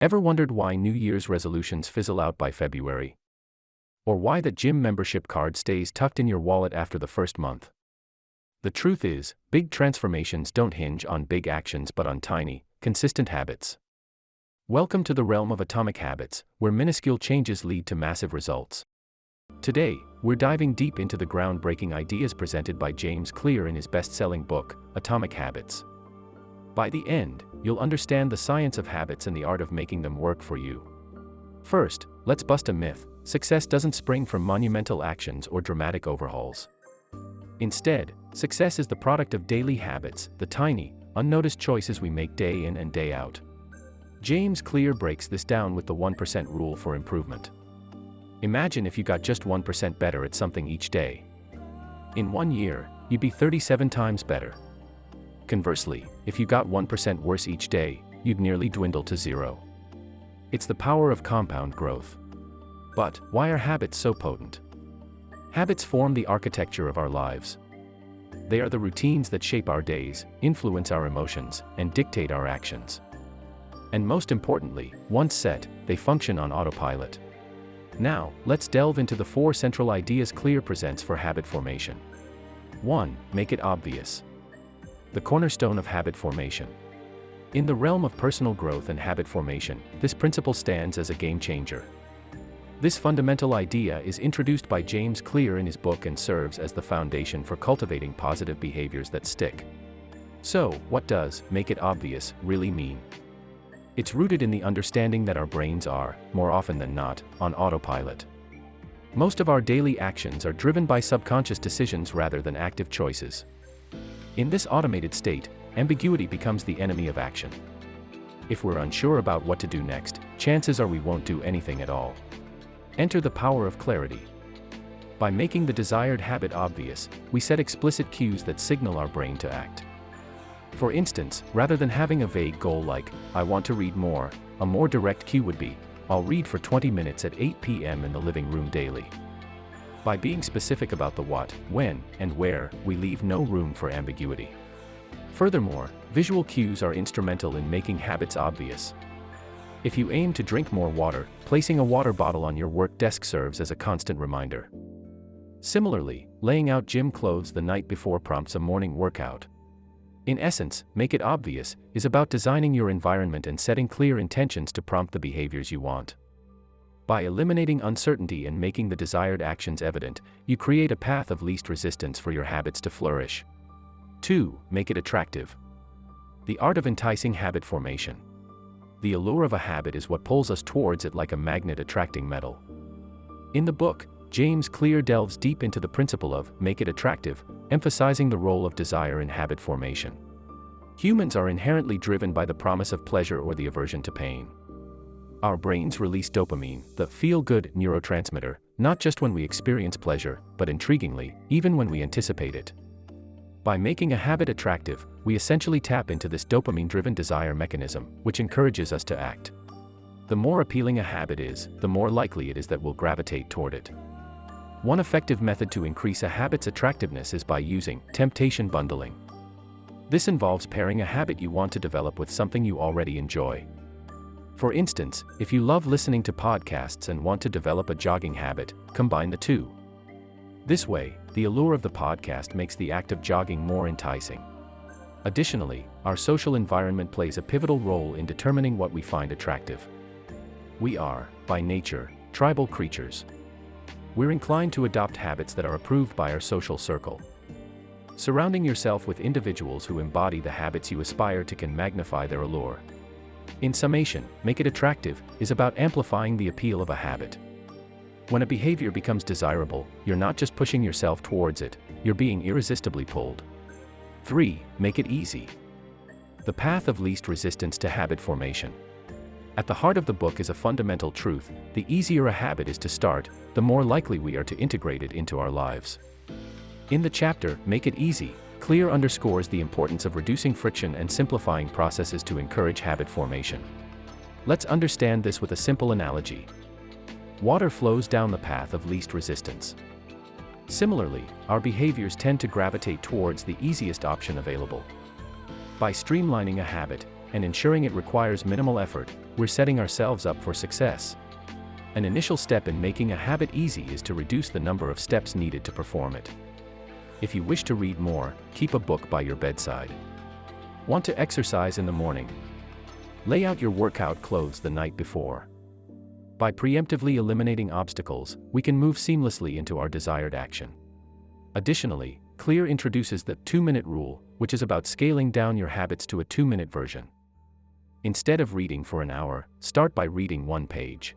Ever wondered why New Year's resolutions fizzle out by February? Or why that gym membership card stays tucked in your wallet after the first month? The truth is, big transformations don't hinge on big actions but on tiny, consistent habits. Welcome to the realm of atomic habits, where minuscule changes lead to massive results. Today, we're diving deep into the groundbreaking ideas presented by James Clear in his best-selling book, Atomic Habits. By the end, you'll understand the science of habits and the art of making them work for you. First, let's bust a myth: success doesn't spring from monumental actions or dramatic overhauls. Instead, success is the product of daily habits, the tiny, unnoticed choices we make day in and day out. James Clear breaks this down with the 1% rule for improvement. Imagine if you got just 1% better at something each day. In 1 year, you'd be 37 times better. Conversely, if you got 1% worse each day, you'd nearly dwindle to zero. It's the power of compound growth. But why are habits so potent? Habits form the architecture of our lives. They are the routines that shape our days, influence our emotions, and dictate our actions. And most importantly, once set, they function on autopilot. Now, let's delve into the 4 central ideas Clear presents for habit formation. 1. Make it obvious. The cornerstone of habit formation. In the realm of personal growth and habit formation, this principle stands as a game changer. This fundamental idea is introduced by James Clear in his book and serves as the foundation for cultivating positive behaviors that stick. So, what does "make it obvious" really mean? It's rooted in the understanding that our brains are, more often than not, on autopilot. Most of our daily actions are driven by subconscious decisions rather than active choices. In this automated state, ambiguity becomes the enemy of action. If we're unsure about what to do next, chances are we won't do anything at all. Enter the power of clarity. By making the desired habit obvious, we set explicit cues that signal our brain to act. For instance, rather than having a vague goal like, "I want to read more," a more direct cue would be, "I'll read for 20 minutes at 8 p.m. in the living room daily." By being specific about the what, when, and where, we leave no room for ambiguity. Furthermore, visual cues are instrumental in making habits obvious. If you aim to drink more water, placing a water bottle on your work desk serves as a constant reminder. Similarly, laying out gym clothes the night before prompts a morning workout. In essence, Make It Obvious is about designing your environment and setting clear intentions to prompt the behaviors you want. By eliminating uncertainty and making the desired actions evident, you create a path of least resistance for your habits to flourish. 2. Make it attractive. The art of enticing habit formation. The allure of a habit is what pulls us towards it like a magnet attracting metal. In the book, James Clear delves deep into the principle of "make it attractive," emphasizing the role of desire in habit formation. Humans are inherently driven by the promise of pleasure or the aversion to pain. Our brains release dopamine, the feel-good neurotransmitter, not just when we experience pleasure, but intriguingly, even when we anticipate it. By making a habit attractive, we essentially tap into this dopamine-driven desire mechanism, which encourages us to act. The more appealing a habit is, the more likely it is that we'll gravitate toward it. One effective method to increase a habit's attractiveness is by using temptation bundling. This involves pairing a habit you want to develop with something you already enjoy. For instance, if you love listening to podcasts and want to develop a jogging habit, combine the two. This way, the allure of the podcast makes the act of jogging more enticing. Additionally, our social environment plays a pivotal role in determining what we find attractive. We are, by nature, tribal creatures. We're inclined to adopt habits that are approved by our social circle. Surrounding yourself with individuals who embody the habits you aspire to can magnify their allure. In summation, Make It Attractive is about amplifying the appeal of a habit. When a behavior becomes desirable, you're not just pushing yourself towards it, you're being irresistibly pulled. 3. Make it easy. The path of least resistance to habit formation. At the heart of the book is a fundamental truth: the easier a habit is to start, the more likely we are to integrate it into our lives. In the chapter, Make It Easy, Clear underscores the importance of reducing friction and simplifying processes to encourage habit formation. Let's understand this with a simple analogy. Water flows down the path of least resistance. Similarly, our behaviors tend to gravitate towards the easiest option available. By streamlining a habit, and ensuring it requires minimal effort, we're setting ourselves up for success. An initial step in making a habit easy is to reduce the number of steps needed to perform it. If you wish to read more, keep a book by your bedside. Want to exercise in the morning? Lay out your workout clothes the night before. By preemptively eliminating obstacles, we can move seamlessly into our desired action. Additionally, Clear introduces the 2-minute rule, which is about scaling down your habits to a 2-minute version. Instead of reading for an hour, start by reading 1 page.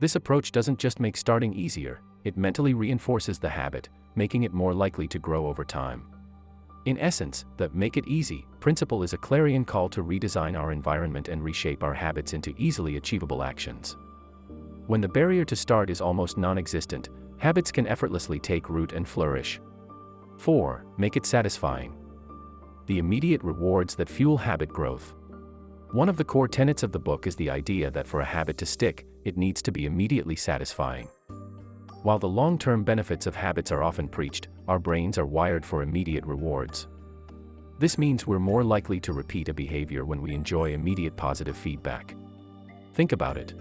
This approach doesn't just make starting easier, it mentally reinforces the habit, making it more likely to grow over time. In essence, the "make it easy" principle is a clarion call to redesign our environment and reshape our habits into easily achievable actions. When the barrier to start is almost non-existent, habits can effortlessly take root and flourish. 4. Make it satisfying. The immediate rewards that fuel habit growth. One of the core tenets of the book is the idea that for a habit to stick, it needs to be immediately satisfying. While the long-term benefits of habits are often preached, our brains are wired for immediate rewards. This means we're more likely to repeat a behavior when we enjoy immediate positive feedback. Think about it.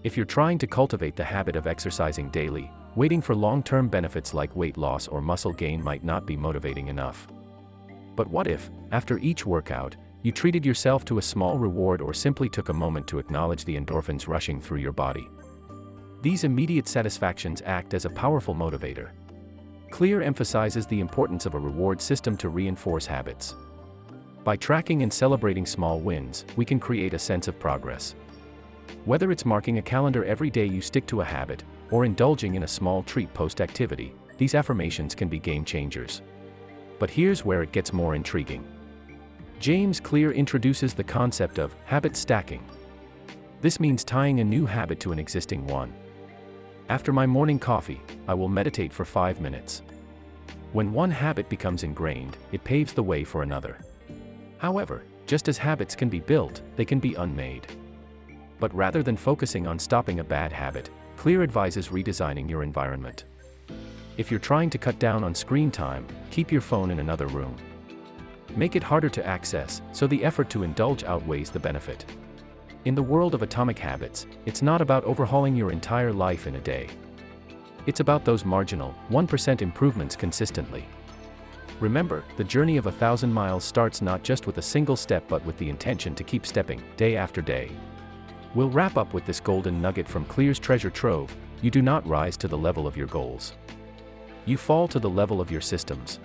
If you're trying to cultivate the habit of exercising daily, waiting for long-term benefits like weight loss or muscle gain might not be motivating enough. But what if, after each workout, you treated yourself to a small reward or simply took a moment to acknowledge the endorphins rushing through your body? These immediate satisfactions act as a powerful motivator. Clear emphasizes the importance of a reward system to reinforce habits. By tracking and celebrating small wins, we can create a sense of progress. Whether it's marking a calendar every day you stick to a habit, or indulging in a small treat post-activity, these affirmations can be game changers. But here's where it gets more intriguing. James Clear introduces the concept of habit stacking. This means tying a new habit to an existing one. After my morning coffee, I will meditate for 5 minutes. When one habit becomes ingrained, it paves the way for another. However, just as habits can be built, they can be unmade. But rather than focusing on stopping a bad habit, Clear advises redesigning your environment. If you're trying to cut down on screen time, keep your phone in another room. Make it harder to access, so the effort to indulge outweighs the benefit. In the world of atomic habits, it's not about overhauling your entire life in a day. It's about those marginal, 1% improvements consistently. Remember, the journey of 1,000 miles starts not just with a single step but with the intention to keep stepping, day after day. We'll wrap up with this golden nugget from Clear's treasure trove: you do not rise to the level of your goals. You fall to the level of your systems.